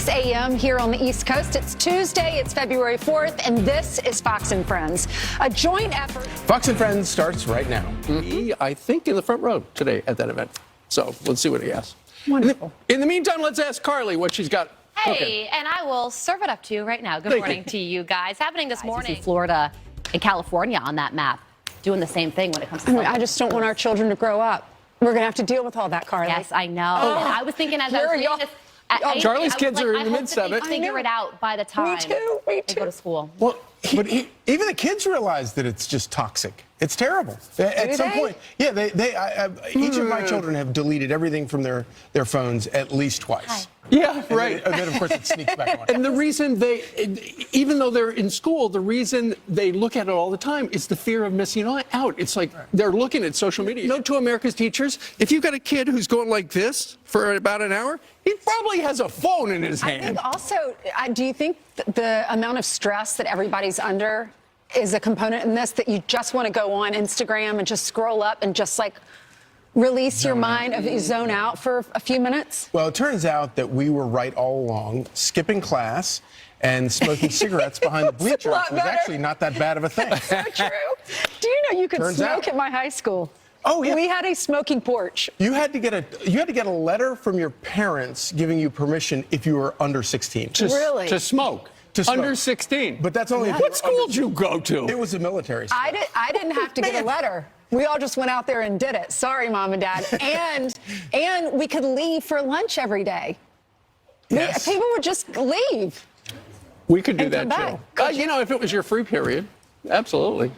6 a.m. here on the East Coast. It's Tuesday, it's February 4th, and this is Fox and Friends, a joint effort. Fox and Friends starts right now. I think in the front row today at that event. So let's see what he has. Wonderful. In the meantime, let's ask Carley what she's got. Hey, and I will serve it up to you right now. Good morning to you guys. Happening this morning, Florida and California on that map, doing the same thing when it comes to. I just don't want our children to grow up. We're going to have to deal with all that, Carley. Yes, I know. And I was thinking as I was reading this. Charlie's kids are in the midst of it. Figure it out by the time they go to school. Well, but even the kids realize that it's just toxic. It's terrible. At some point, yeah, each of my children have deleted everything from their phones at least twice. Yeah, right. And then, of course, it sneaks back on. And the reason even though they're in school, the reason they look at it all the time is the fear of missing out. It's like they're looking at social media. Note to America's teachers, if you've got a kid who's going like this for about an hour, he probably has a phone in his hand. I think also, do you think the amount of stress that everybody's under is a component in this, that you just want to go on Instagram and just scroll up and just like release your mind, zone out for a few minutes? Well, it turns out that we were right all along. Skipping class and smoking cigarettes behind the bleachers was actually not that bad of a thing. So true. Do you know you could smoke at my high school? Oh, yeah. We had a smoking porch. You had to get a letter from your parents giving you permission if you were under 16. Really? To smoke. Under 16. But that's only What school did you go to? It was a military school. I didn't have to get a letter. We all just went out there and did it. Sorry, Mom and Dad. And we could leave for lunch every day. Yes. People would just leave. We could do that come too. back. If it was your free period, absolutely.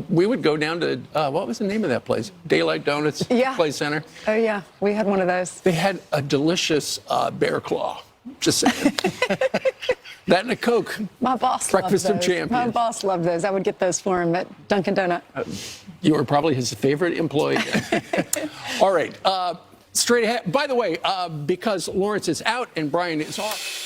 We would go down to, what was the name of that place? Daylight Donuts Play Center. Oh, yeah. We had one of those. They had a delicious bear claw. Just saying. That and a Coke. My boss Breakfast loved of those. Champions. My boss loved those. I would get those for him at Dunkin' Donut. You were probably his favorite employee. All right. Straight ahead. By the way, because Lawrence is out and Brian is off.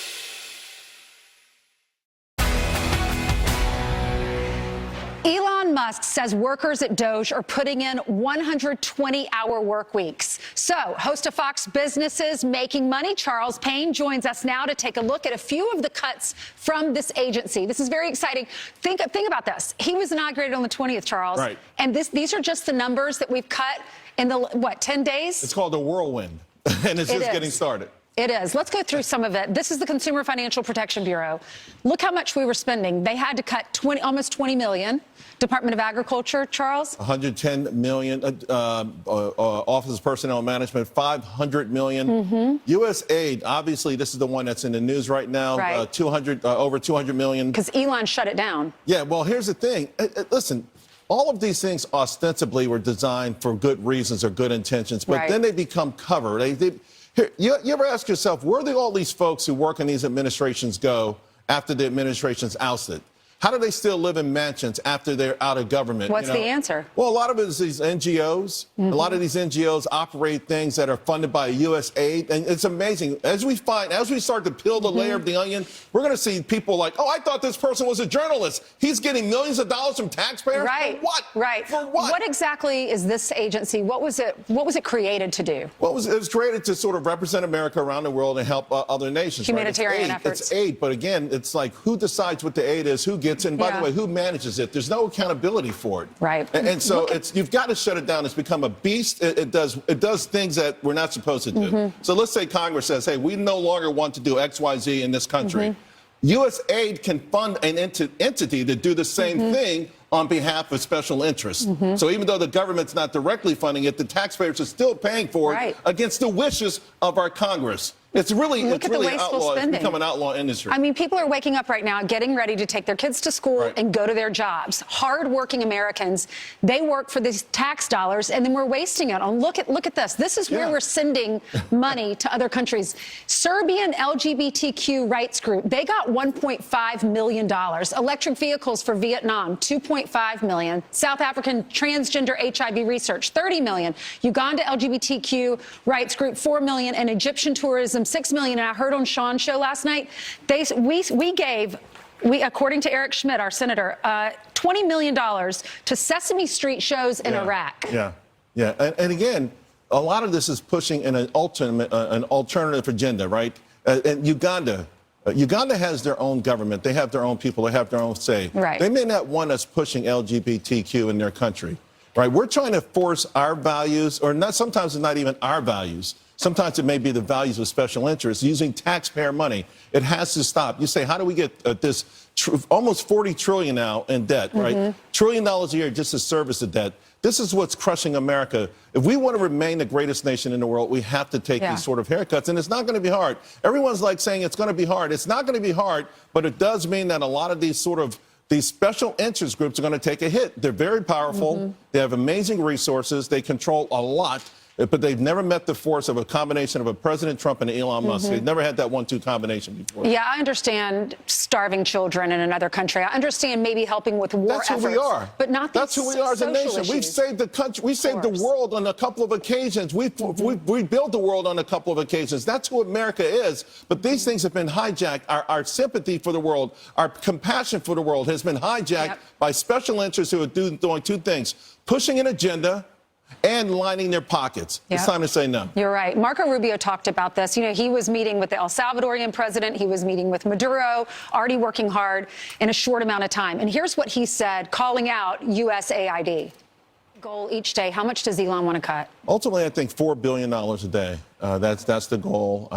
Elon Musk says workers at Doge are putting in 120-hour work weeks. So, host of Fox Business's Making Money, Charles Payne, joins us now to take a look at a few of the cuts from this agency. This is very exciting. Think about this. He was inaugurated on the 20th, Charles. Right. And these are just the numbers that we've cut in the, 10 days? It's called a whirlwind, and it's just getting started. It is. Let's go through some of it. This is the Consumer Financial Protection Bureau. Look how much we were spending. They had to cut almost $20 million. Department of Agriculture, Charles? 110 million. Office of Personnel Management, 500 million. USAID, obviously, this is the one that's in the news right now. Right. Over 200 million. Because Elon shut it down. Yeah, well, here's the thing. Listen, all of these things ostensibly were designed for good reasons or good intentions, but then they become cover. You ever ask yourself, where do all these folks who work in these administrations go after the administration's ousted? How do they still live in mansions after they're out of government? What's the answer? Well, a lot of it is these NGOs. A lot of these NGOs operate things that are funded by USAID. And it's amazing. As we start to peel the layer of the onion, we're going to see people like, oh, I thought this person was a journalist. He's getting millions of dollars from taxpayers. Right. For what? Right. For what? What exactly is this agency? What was it created to do? Well, it was created to sort of represent America around the world and help other nations. Humanitarian efforts. It's aid. But again, it's like who decides what the aid is, who gets it, and by the way, who manages it? There's no accountability for it. Right. And so you've got to shut it down. It's become a beast. It does things that we're not supposed to do. So let's say Congress says, hey, we no longer want to do X, Y, Z in this country. USAID can fund an entity to do the same thing on behalf of special interests. So even though the government's not directly funding it, the taxpayers are still paying for it against the wishes of our Congress. It's really outlaw. It's become an outlaw industry. I mean, people are waking up right now, getting ready to take their kids to school and go to their jobs. Hard-working Americans, they work for these tax dollars, and then we're wasting it on. Look at this. This is where we're sending money to other countries. Serbian LGBTQ rights group, they got $1.5 million. Electric vehicles for Vietnam, $2.5 million. South African transgender HIV research, $30 million. Uganda LGBTQ rights group, $4 million. And Egyptian tourism, $6 million. And I heard on Sean's show last night, we gave, according to Eric Schmidt, our senator, $20 million to Sesame Street shows in Iraq. Yeah. And again, a lot of this is pushing an alternative agenda, right? And Uganda, Uganda has their own government. They have their own people. They have their own say. Right. They may not want us pushing LGBTQ in their country. Right? We're trying to force our values, or not. Sometimes it's not even our values. Sometimes it may be the values of special interests using taxpayer money. It has to stop. You say, how do we get this almost 40 trillion now in debt, right? $1 trillion a year just to service the debt. This is what's crushing America. If we want to remain the greatest nation in the world, we have to take these sort of haircuts, and it's not going to be hard. Everyone's like saying it's going to be hard. It's not going to be hard, but it does mean that a lot of these special interest groups are going to take a hit. They're very powerful. They have amazing resources. They control a lot. But they've never met the force of a combination of a President Trump and Elon Musk. They've never had that 1-2 combination before. Yeah, I understand starving children in another country. I understand maybe helping with war efforts. That's who we are. But not That's who we are as a nation. Issues. We've saved the country. We saved the world on a couple of occasions. We built the world on a couple of occasions. That's who America is. But these things have been hijacked. Our sympathy for the world, our compassion for the world has been hijacked by special interests who are doing two things: pushing an agenda and lining their pockets. It's time to say no. You're right. Marco Rubio talked about this. You know, he was meeting with the El Salvadorian president. He was meeting with Maduro, already working hard in a short amount of time. And here's what he said, calling out USAID. Goal each day. How much does Elon want to cut? Ultimately, I think $4 billion a day. That's the goal.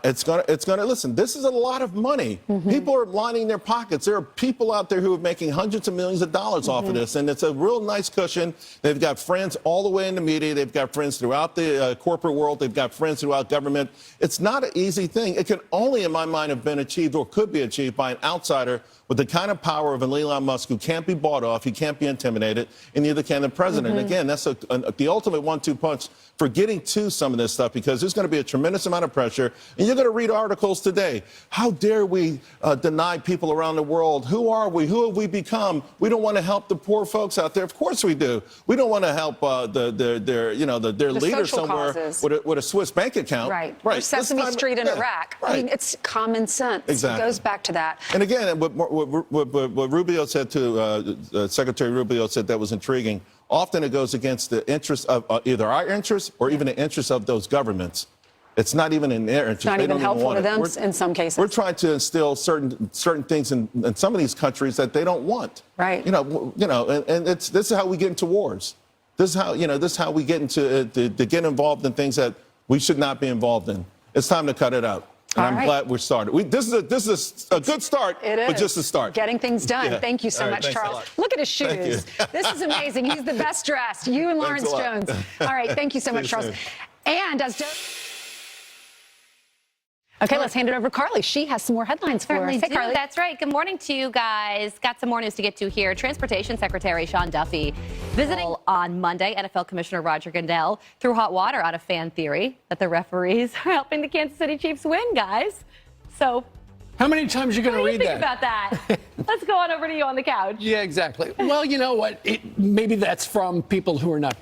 It's gonna listen. This is a lot of money. People are lining their pockets. There are people out there who are making hundreds of millions of dollars off of this, and it's a real nice cushion. They've got friends all the way in the media. They've got friends throughout the corporate world. They've got friends throughout government. It's not an easy thing. It can only, in my mind, have been achieved or could be achieved by an outsider with the kind of power of an Elon Musk who can't be bought off, he can't be intimidated, and neither can the president. Again, that's the ultimate 1-2 punch for getting to some of this stuff, because there's going to be a tremendous amount of pressure. And you're going to read articles today. How dare we deny people around the world? Who are we? Who have we become? We don't want to help the poor folks out there. Of course we do. We don't want to help their leader somewhere with a Swiss bank account. Right. Or Sesame Street in Iraq. Right. I mean, it's common sense. Exactly. It goes back to that. And again, what Rubio said to Secretary Rubio said that was intriguing. Often it goes against the interests of either our interests or even the interests of those governments. It's not even in their interest. It's not they even don't helpful even want to them in some cases. We're trying to instill certain things in some of these countries that they don't want. Right. And this is how we get into wars. This is how we get into to get involved in things that we should not be involved in. It's time to cut it out. And I'm glad we're started. This is a good start, but just a start. Getting things done. Yeah. Thank you so much, Charles. Look at his shoes. This is amazing. He's the best dressed. You and Lawrence Jones. All right. Thank you so much, Charles. And as okay, let's hand it over to Carley. She has some more headlines for us. Hey, Carley. That's right. Good morning to you guys. Got some more news to get to here. Transportation Secretary Sean Duffy visiting on Monday. NFL Commissioner Roger Goodell threw hot water on a fan theory that the referees are helping the Kansas City Chiefs win, guys. So, how many times are you going to read that? Think about that. Let's go on over to you on the couch. Yeah, exactly. Well, you know what? Maybe that's from people who are not